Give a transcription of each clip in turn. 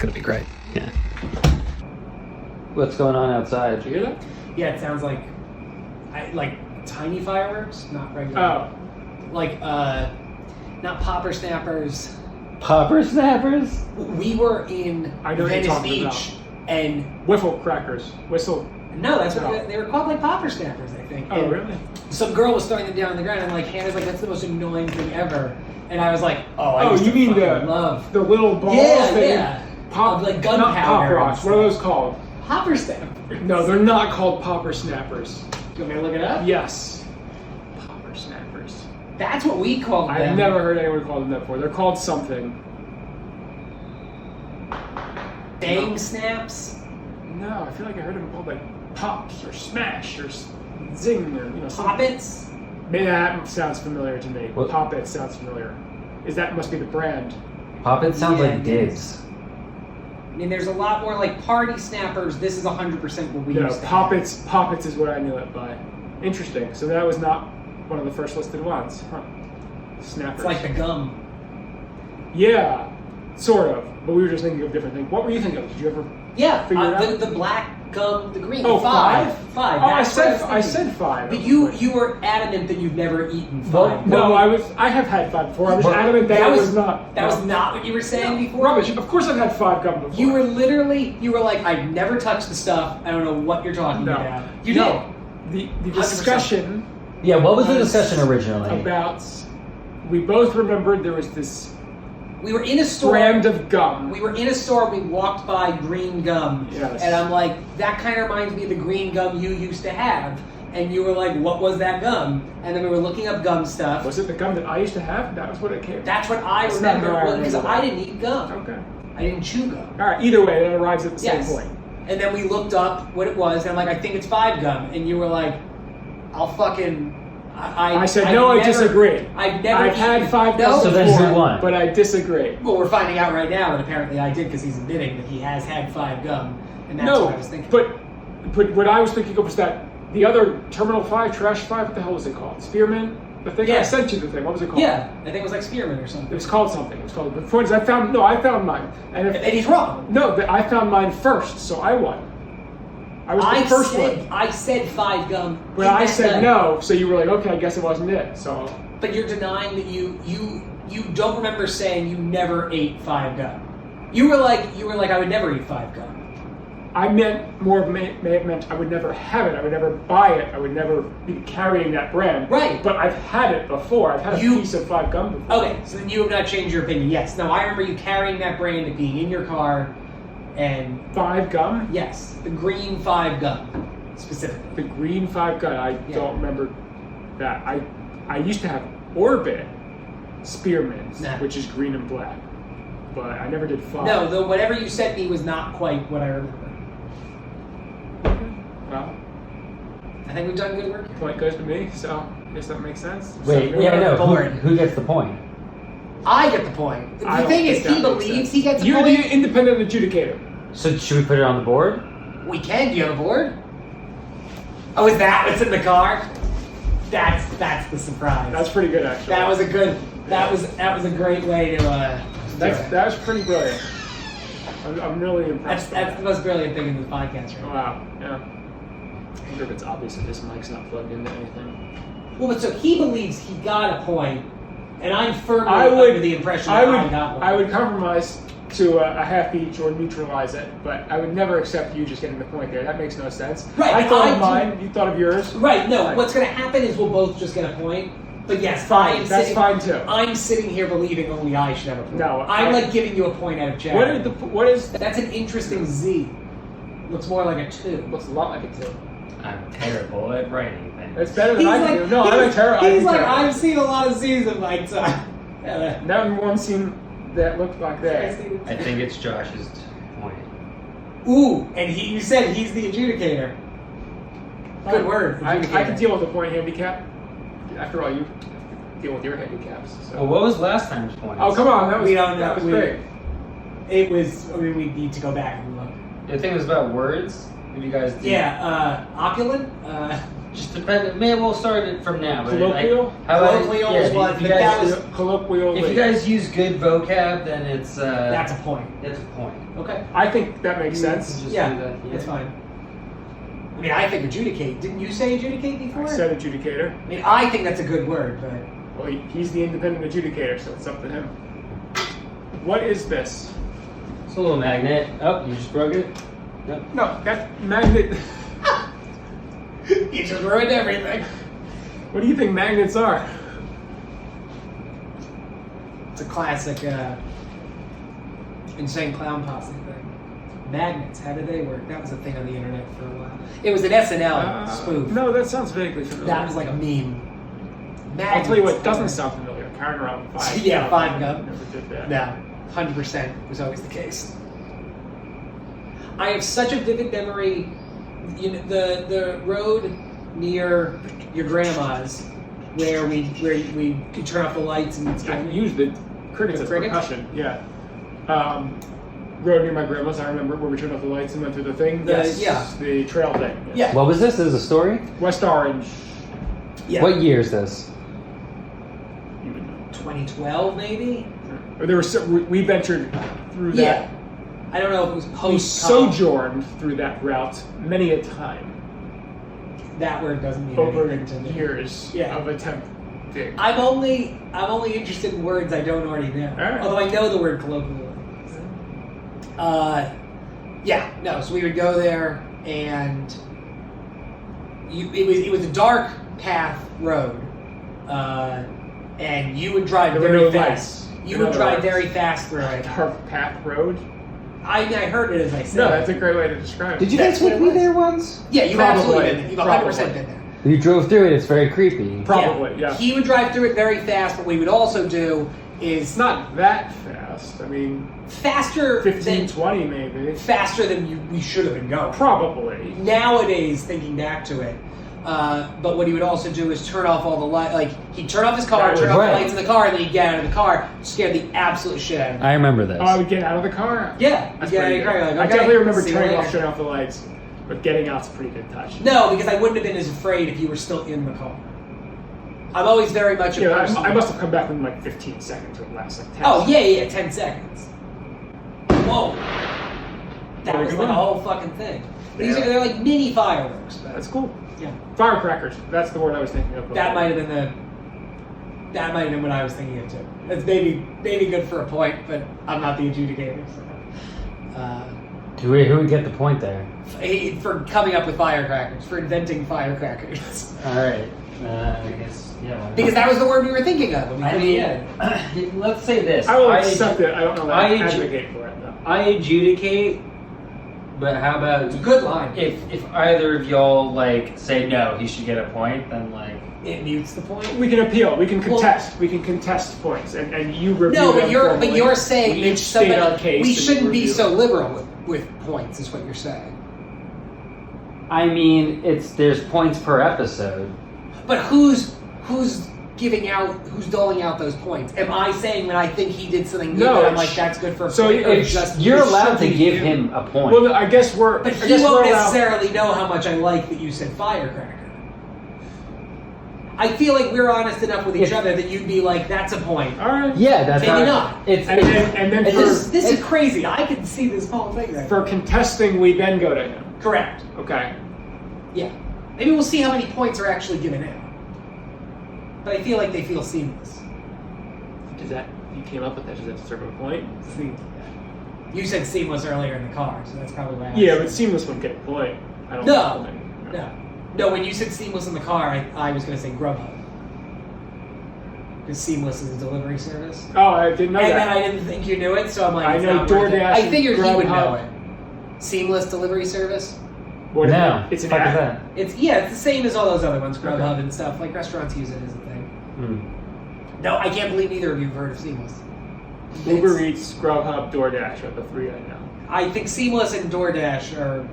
gonna be great. Yeah. What's going on outside? Did you hear that? Yeah, it sounds like tiny fireworks, not regular. Oh. Like not popper snappers. Popper snappers? We were in I know what you're Venice talking Beach, and Whiffle crackers. Whistle. no, that's what they were called, like popper snappers, I think. Oh, And really? some girl was throwing them down on the ground, and like Hannah's like, that's the most annoying thing ever. And I was like, I used you to mean fucking love the little balls? Yeah, that yeah. Pop, Of, like, not gunpowder pop and rocks. What are those called? popper snappers. No, they're not called popper snappers. You want me to look it up? Yes. Popper snappers. That's what we called them. I've never heard anyone call them that before. They're called something. Dang snaps. No, I feel like I heard them called like pops or smash or zing or something. Poppets. Maybe that sounds familiar to me. What? Poppet sounds familiar. Must be the brand. Poppet sounds Yeah, like it digs. I mean, there's a lot more like party snappers. This is 100% what we No, used to Poppets is what I knew it by. Interesting. So that was not one of the first listed ones. Huh. Snappers. It's like the gum. Yeah, sort of. But we were just thinking of different things. What were you thinking of? Did you ever Yeah, figure it out? the black gum, the green. Oh, five. Oh, I That's what was said thinking. 5. But you were adamant that you've never eaten Well, five. No, I have had 5 before. I was Well, adamant that was not. That was not what you were saying before. Rubbish. Of course I've had 5 gum before. You were like, I've never touched the stuff. I don't know what you're talking about. You no. did. The discussion Yeah, what was the discussion originally? about, we both remembered there was this We were in a store. brand of gum. We were in a store. We walked by green gum, Yes. and I'm like, that kind of reminds me of the green gum you used to have. And you were like, what was that gum? And then we were looking up gum stuff. Was it the gum that I used to have? That was what it came. That's what I That's not remember how I because remember I that. didn't eat gum. Okay. I didn't chew gum. All right. Either way, it arrives at the Yes. same point. And then we looked up what it was, and I'm like, I think it's 5 gum. And you were like, I'll fucking. I said no. I disagree. I've never. I've had 5 No. gum So then before, who won? but I disagree. Well, we're finding out right now that apparently I did because he's admitting that he has had 5 gum, and that's No, what I was thinking. but what I was thinking of was that the other Terminal 5, Trash 5, what the hell was it called? Spearmint? The thing I Yeah. sent you the thing. What was it called? Yeah, I think it was like spearmint or It something. was called something. It was called. But for instance, I found mine. And And he's wrong. I found mine first, so I won. I was the first one. I said 5 gum. But in I that said night. no, so you were like, okay, I guess it wasn't it. So But you're denying that you don't remember saying you never ate 5 gum. You were like I would never eat 5 gum. I meant may have meant I would never have it. I would never buy it. I would never be carrying that brand. Right. But I've had it before. I've had a piece of 5 gum before. Okay, so then you have not changed your opinion. Yes. No, I remember you carrying that brand and being in your car, and 5 gum? yes, the green 5 gum specifically. The green 5 gum. I Yeah. don't remember that. I used to have Orbit Spearmint, Nah. which is green and black. But I never did 5. No, the whatever you sent me was not quite what I remember. Well, I think we've done good work. the point goes to me, so I guess that makes sense. Wait, So, yeah, no. board. Who gets the point? I get the point. I The don't thing think is, that he makes believes sense. he gets a You're point. the independent adjudicator. So should we put it on the board? We can. Do you have a board? Oh, is that what's in the car? That's the surprise. That's pretty good, actually. That was a good. That was a great way to. That was pretty brilliant. I'm really impressed. That's the most brilliant thing in this podcast, right? Wow. Yeah. I wonder if it's obvious that this mic's not plugged into anything. Well, but so he believes he got a point, and I'm firmly I under would. the impression I that I would. got one. I would compromise to a half each or neutralize it, but I would never accept you just getting the point there. That makes no sense. Right, I thought I of do- mine. You thought of yours. Right. No. Right. What's going to happen is we'll both just get a point. But yes, Fine, I am that's sitting, fine too. I'm sitting here believing only I should have a point. No, I'm I- like giving you a point out of charity. What is? That's an interesting Z. Looks more like a 2. Looks a lot like it too. I'm terrible at writing things. It's better than I can do. No, I'm a terrible. He's like, I've seen a lot of Z's in my time. Never one seen that looked like that. I think it's Josh's point. Ooh, and you said he's the adjudicator. Good word. I adjudicator. can deal with the point handicap. After all, you deal with your handicaps. So. Well, what was last time's point? Oh, come on. That was, We don't know. that was We- great. It was. I mean, we need to go back and look. I think it was about words. Did you guys do? Yeah, opulent. Just depend. Maybe we'll start it from now. But Colloquial? how about Colloquial yeah, is what- if you but that guys, was- Colloquial. if you guys use good vocab, then it's That's a point. it's a point. Okay. I think that makes sense. Just Yeah, do that, that's fine. I mean, I think adjudicate. Didn't you say adjudicate before? I said adjudicator. I mean, I think that's a good word, but Well, he's the independent adjudicator, so it's up to him. What is this? It's a little magnet. Oh, you just broke it. Yep. No, that magnet. you just ruined everything. What do you think magnets are? It's a classic insane clown posse thing. Magnets, how did they work? That was a thing on the internet for a while. It was an SNL spoof. No, that sounds vaguely familiar. That was like a meme. Magnets, I'll tell you what doesn't sound familiar. Carrying around 5. Yeah, 5 gun. Never did that. No, 100% was always the case. I have such a vivid memory. You know, the road near your grandma's, where we could turn off the lights and I stuff. used the crickets as Crickets? percussion. Yeah. Road near my grandma's. I remember where we turned off the lights and went through the thing. Yeah. The trail thing. Yeah. What was this? This is a story. West Orange. Yeah. What year is this? You would know. 2012 maybe. Or there was we ventured through Yeah. that. I don't know if it was We post. sojourned through that route many a time That word doesn't mean over anything to me. years Yeah. of attempting. I'm only interested in words I don't already know. Alright. Although I know the word colloquial. Yeah, no. So we would go there, and it was a dark path road, and you would drive There were very no fast. lights. You In would other drive words. very fast through it. Dark Path Road. I heard it as I said. No, that's a great way to describe it. Did you That's guys what take it me was. there once? Yeah, you've Probably. absolutely been there. You've 100% Probably. been there. You drove through it. It's very creepy. Probably, yeah. He would drive through it very fast. What we would also do is It's not that fast. I mean, faster 15, than 20 maybe. faster than we should have been going. Probably. Nowadays, thinking back to it, but what he would also do is turn off all the lights. Like he'd turn off his car, That turn was off right. the lights in the car, and then he'd get out of the car, scare the absolute shit out of me. I remember this. Oh, I would get out of the car? Yeah, That's you get out of pretty your car. good. You're like, I okay, definitely remember see you turning later. off, turning off the lights, but getting out's a pretty good touch. No, because I wouldn't have been as afraid if you were still in the car. I'm always very much a Yeah, person. I must have come back within like 15 seconds or less. Like 10 Oh yeah, 10 seconds. Whoa, that Very was good like a one. whole fucking thing. Yeah. They're like mini fireworks. But That's cool. yeah, Firecrackers. That's the word I was thinking of. that might have been what I was thinking of too. That's maybe good for a point, but I'm not the adjudicator. So. Who would get the point there? For coming up with firecrackers, for inventing firecrackers. All right. I guess yeah. why not? Because that was the word we were thinking of. I mean, let's say this. I will accept it. I don't know that I I advocate for it though. I adjudicate, but how about It's a good line. if either of y'all like say no, he should get a point, then like It mutes the point. We can appeal. We can Well- contest. We can contest points, and you review No, them but you're formally. saying We that each state our somebody case we and shouldn't be review so it. liberal with points. Is what you're saying. I mean, there's points per episode. But who's doling out those points? Am I saying that I think he did something good No, that I'm it's- like that's good for a so point? Or it's- just You're It allowed should to be give you. him a point. Well, I guess we're. But I he guess won't we're allowed- necessarily know how much I like that you said firecracker. I feel like we're honest enough with each If- other that you'd be like, that's a point. All right. yeah, that's Maybe how not. It's, And then it's for- This is crazy. I can see this whole thing right For contesting, we then go to him. Correct. Okay. Yeah. Maybe we'll see how many points are actually given out. But I feel like they feel seamless. Does that you came up with that? Does that deserve a point? You said seamless earlier in the car, so that's probably why. I Yeah, said- but seamless wouldn't get a point. I don't No. think. No, when you said seamless in the car, I was going to say Grubhub. Because seamless is a delivery service. Oh, I didn't know And then that. I didn't think you knew it, so I'm like, I it's know not worth it. DoorDash I and figured he would Grubhub. know it. Seamless delivery service. What is no. it? It's an fuck is app. that? It's the same as all those other ones, Grubhub Okay. and stuff. Like restaurants use it as a thing. Hmm. No, I can't believe neither of you have heard of Seamless. Uber It's- Eats, Grubhub, DoorDash are the three I know. I think Seamless and DoorDash are.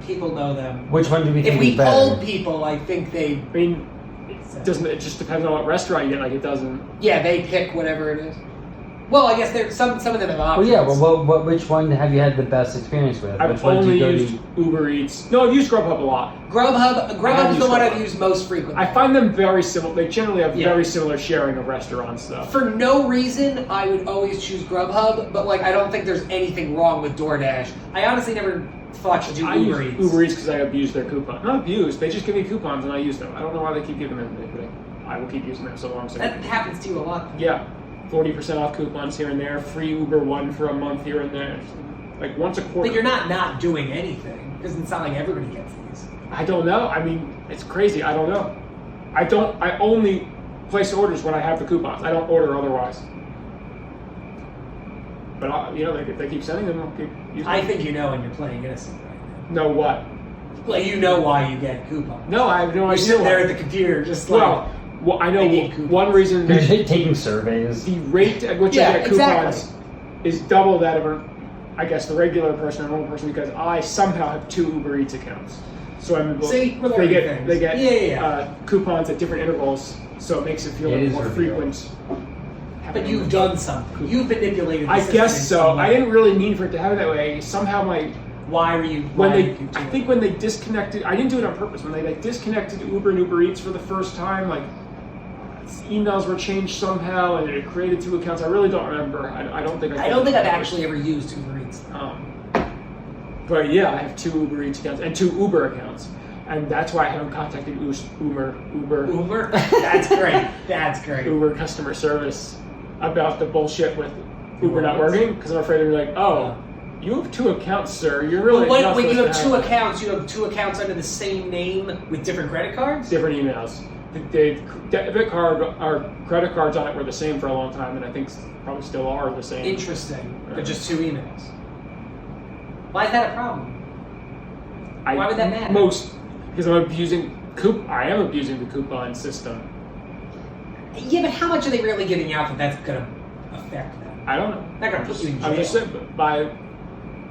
People know them. Which one do we If think we is better? polled people, I think they. I mean, it just depends on what restaurant you get. Like it doesn't. Yeah, they pick whatever it is. Well, I guess there's some of them have Well, options. yeah. Well, which one have you had the best experience with? Which I've one only do you used Uber Eats. No, I've used Grubhub a lot. Grubhub is used the one Grubhub. I've used most frequently. I find them very similar. They generally have Yeah. very similar sharing of restaurant stuff. For no reason, I would always choose Grubhub, but like I don't think there's anything wrong with DoorDash. I honestly never thought to do I Uber use Eats. Uber Eats because I abuse their coupon. Not abuse, they just give me coupons and I use them. I don't know why they keep giving them to me, but I will keep using them so long. So That happens to you a lot. yeah, 40% off coupons here and there, free Uber One for a month here and there, like once a quarter. But you're not doing anything because it's not like everybody gets these. I don't know. I mean, it's crazy. I don't know. I only place orders when I have the coupons. I don't order otherwise. But if they keep sending them, I'll keep using I them. think you know when you're playing innocent right Know what? now. Like you know why you get coupons. No, I have no You're idea. sitting there why. at the computer just like Well, I know I need coupons. one reason You're the taking surveys. rate at which Yeah, I get exactly. coupons is double that of I guess the regular person or normal person because I somehow have 2 Uber Eats accounts. So I'm able, See, we're they learning get things. they get Yeah. coupons at different intervals, so it makes it feel It like is more revealed. frequent. But you've done something. You've manipulated the I system guess in so. some way. I didn't really mean for it to happen that way. Somehow Why were you when why they did you do I it? think when they disconnected, I didn't do it on purpose. When they disconnected Uber and Uber Eats for the first time, emails were changed somehow and it created 2 accounts. I really don't remember. I don't think I don't think I've actually ever used Uber Eats. But yeah, I have 2 Uber Eats accounts and 2 Uber accounts, and that's why I haven't contacted Uber Uber? That's great. That's great. Uber customer service about the bullshit with Uber not What? working because I'm afraid they're like, oh, you have 2 accounts, sir. You're really Well, not when you supposed have to 2 accounts, you have 2 accounts under the same name with different credit cards? different emails. The debit card or credit cards on it were the same for a long time, and I think probably still are the same. Interesting. But just 2 emails. Why is that a problem? Why would that matter? Because I am abusing the coupon system. Yeah, but how much are they really giving out that that's going to affect them? I don't know. Not going to put you in jail. I'm just saying, by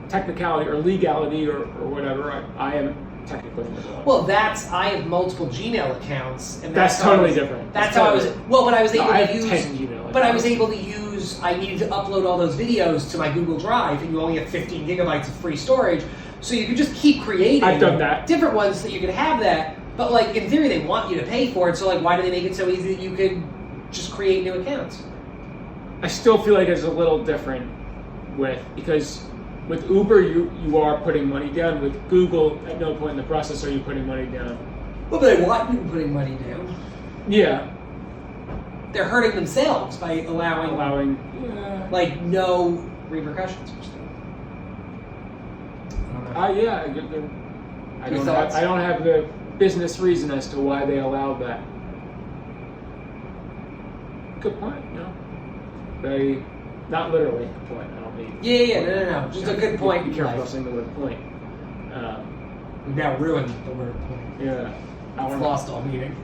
technicality or legality or whatever, I am technically in the law. Well, I have multiple Gmail accounts, and That's how I totally was- different. That's how I was. Well, but I was able I to have use. 10 Gmail But I was accounts. able to use. I needed to upload all those videos to my Google Drive, and you only have 15 gigabytes of free storage, so you could just keep creating. I've done that. Different ones that you could have that, but like in theory, they want you to pay for it. So like, why do they make it so easy that you could just create new accounts? I still feel like it's a little different because with Uber you are putting money down. With Google, at no point in the process are you putting money down. Well, but they want you putting money down. Yeah, They're hurting themselves by allowing like no repercussions for stuff. I don't know. yeah. Your thoughts? I don't have the business reason as to why they allowed that. Good point. They not literally a point. I don't mean. Yeah, no. Just a good point. Be in careful life. saying the word point. We've now ruined the word point. Yeah. It's lost all meaning.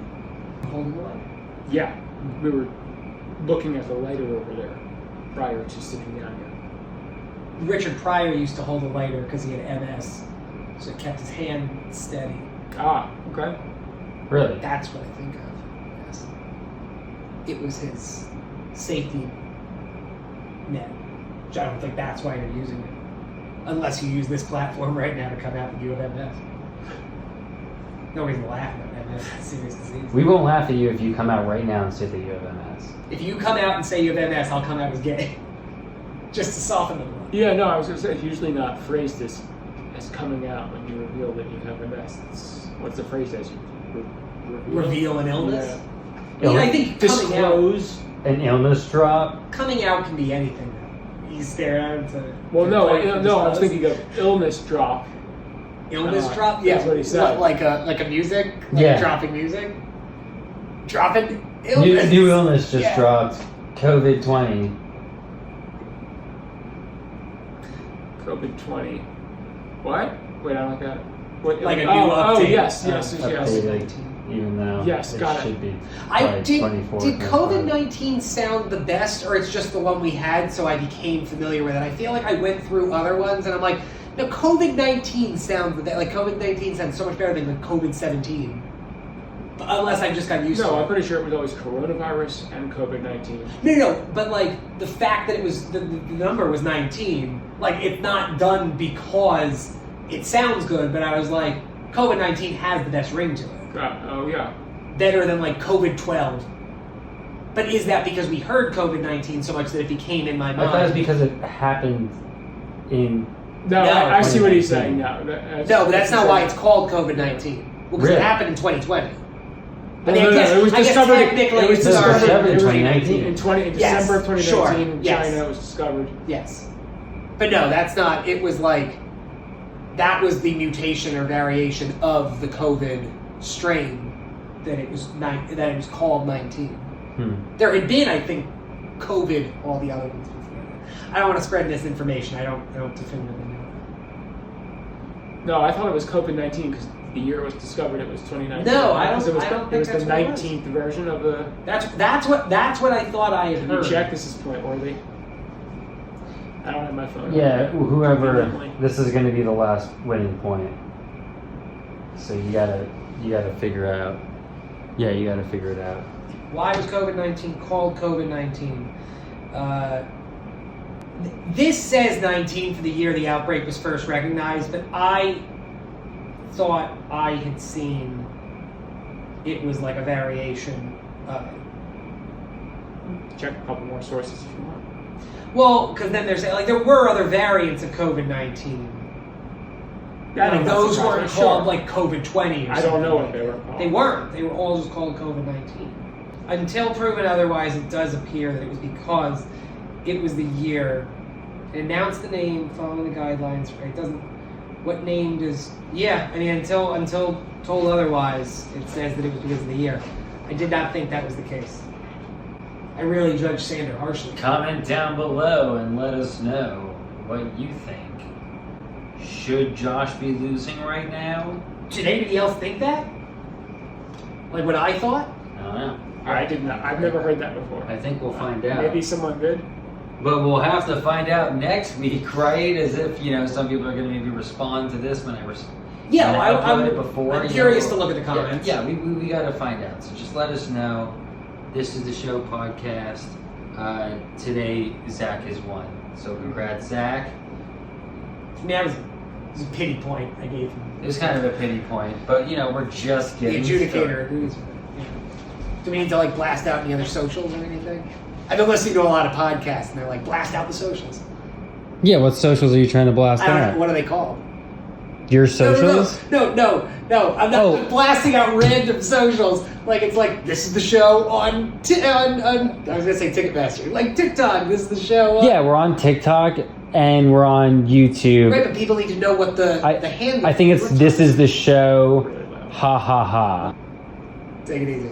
Holding the light. Yeah, we were looking at the lighter over there prior to sitting down here. Richard Pryor used to hold a lighter because he had MS, so it kept his hand steady. Ah, okay. Really? That's what I think of. Yes. It was his safety net. Which I don't think that's why you're using it. Unless you use this platform right now to come out and you have MS. Nobody's laughing at MS. It's a serious disease. We won't laugh at you if you come out right now and say that you have MS. If you come out and say you have MS, I'll come out as gay. Just to soften the blow. Yeah, no, I was going to say it's usually not phrased as coming out when you reveal that you have MS. What's the phrase as? Reveal an illness? Yeah. I mean, I think Disclose. An illness drop? coming out can be anything. Though. You stare out to. Well, no, I was disclose. thinking of illness drop. Illness drop? That's what he said. What, like a music? Like Yeah. dropping music? Dropping illness. New illness just Yeah. dropped. COVID-20. COVID-20. What? Wait, I don't get it. What, Like a new oh, update. Oh, yes. Updated, even though Yes, got it. should be Did 24th. did COVID-19 sound the best, or it's just the one we had, so I became familiar with it? I feel like I went through other ones, and I'm like, no, COVID-19 sounds like COVID-19 sounds so much better than the COVID-17. Unless I just got used to No, it. I'm pretty sure it was always coronavirus and COVID-19. No, but like the fact that it was the number was 19, like it's not done because it sounds good, but I was like, COVID-19 has the best ring to it. Oh yeah. Better than like COVID-12. But is that because we heard COVID-19 so much that it became in my I mind? thought it was because it happened in. No, No. I see what he's 2019. saying. No, but that's not why it's called COVID-19. Well, because it Really? happened in 2020. No, it was discovered. Technically, It was it's discovered in in 2019. In Yes, December of 2019 sure, in yes. China. It was discovered. Yes. But no, that's not. It was like that was the mutation or variation of the COVID strain that it was called 19. There had been, I think, COVID, all the other ones before that. I don't want to spread misinformation. I don't definitively know. No, I thought it was COVID-19 because the year it was discovered, it was 2019. No, I don't- Because I don't it think was that's the what it was. 19th version of the. That's what I thought I had Can you heard. check? This is point worthy. I don't have my phone. Yeah, whoever. Definitely. This is going to be the last winning point. So you gotta figure out. Yeah, you gotta figure it out. Why was COVID-19 called COVID-19? This says 19 for the year the outbreak was first recognized, but I thought I had seen it was like a variation of it. Check a couple more sources if you want. Well, because then there's like there were other variants of COVID-19. Yeah, I Like think that's those the weren't process, called sure. like COVID-20 or I something. don't know what they were called. They weren't. They were all just called COVID-19. Until proven otherwise, it does appear that it was because it was the year. It announced the name, following the guidelines. Right? It doesn't. What name does? Yeah, I mean, until told otherwise, it says that it was because of the year. I did not think that was the case. I really judged Sander harshly. Comment down below and let us know what you think. Should Josh be losing right now? Did anybody else think that? Like what I thought? I don't know. I did not. I've never heard that before. I think we'll find out. Maybe someone did. But we'll have to find out next week, right? As if, some people are going to maybe respond to this when I Yeah, when I uploaded it before. I'm curious to look at the comments. Yeah, we got to find out. So just let us know. This is the show podcast. Today, Zach has won. So congrats, Zach. I mean, that was a pity point I gave him. It was kind of a pity point, but we're just The getting adjudicator started. agrees with it. Yeah. Do we need to blast out any other socials or anything? I've been listening to a lot of podcasts and they're like, blast out the socials. Yeah, what socials are you trying to blast I don't know, out? what are they called? Your socials? No. I'm not Oh. blasting out random socials. Like it's like this is the show on I was gonna say Ticketmaster. Like TikTok, this is the show on Yeah, we're on TikTok and we're on YouTube. Right, but people need to know what the handle I think it's is. this is the show. Ha ha ha. Take it easy.